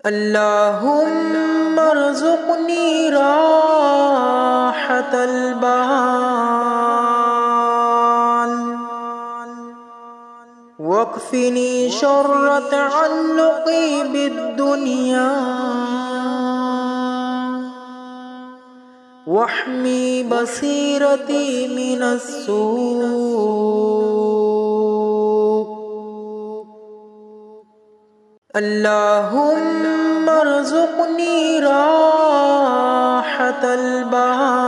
اللهم ارزقني راحة البال واكفني شر تعلقي بالدنيا واحمي بصيرتي من السوء. اللهم ارزقني راحة البال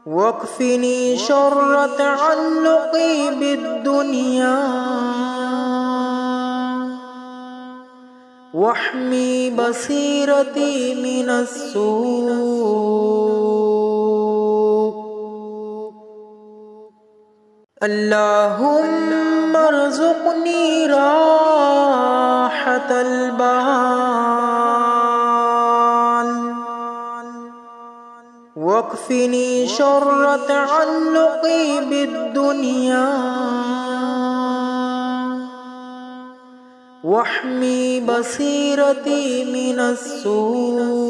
واكفني شر تعلقي بالدنيا واحمي بصيرتي من السوء. اللهم ارزقني راحة البال واكفني شر تعلقي بالدنيا واحمي بصيرتي من السوء.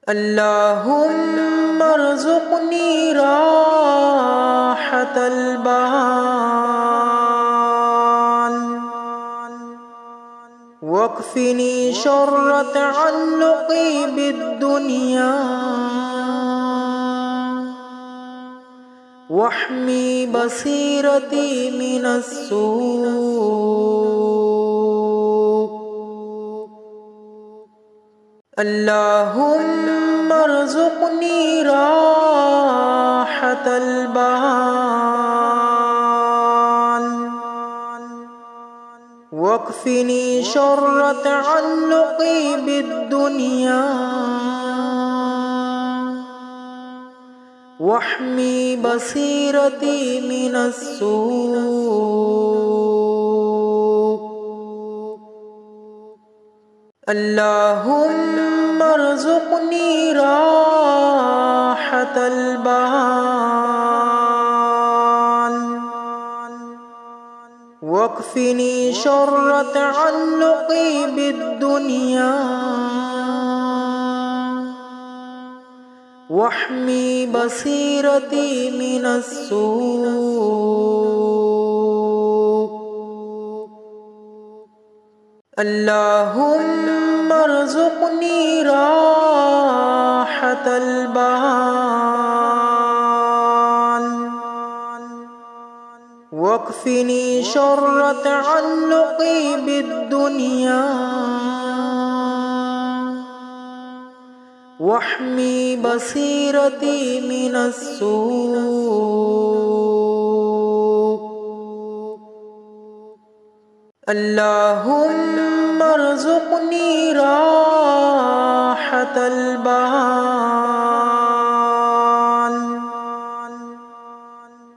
اللهم ارزقني راحة البال واكفني شر تعلقي بالدنيا واحمي بصيرتي من السوء. اللهم ارزقني راحة البال واكفني شر تعلقي بالدنيا واحمي بصيرتي من السوء. اللهم ارزقني راحة البال واكفني شر تعلقي بالدنيا واحمي بصيرتي من السوء. اللهم ارزقني راحة البال واكفني شر تعلقي بالدنيا واحمي بصيرتي من السوء. اللهم ارزقني راحة البال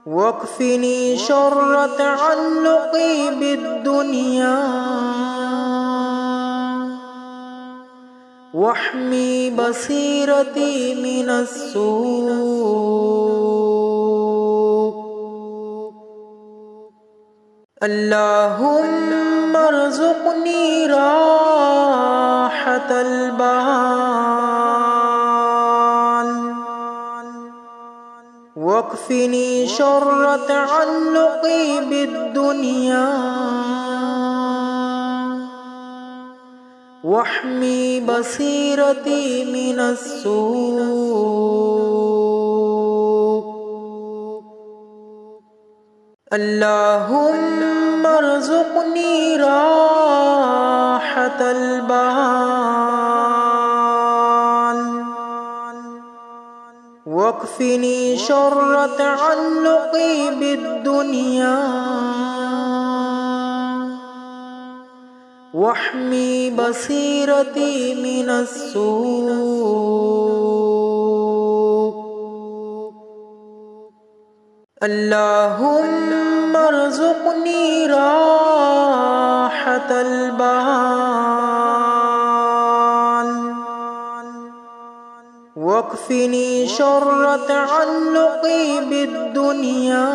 واكفني شر تعلقي بالدنيا واحمي بصيرتي من السوء. اللهم ارزقني راحة البال واكفني شر تعلقي بالدنيا واحمي بصيرتي من السوء. اللهم ارزقني راحة البال واكفني شر تعلقي بالدنيا واحمي بصيرتي من السوء. اللهم ارزقني راحة البال واكفني شر تعلقي بالدنيا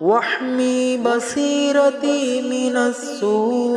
واحمي بصيرتي من السوء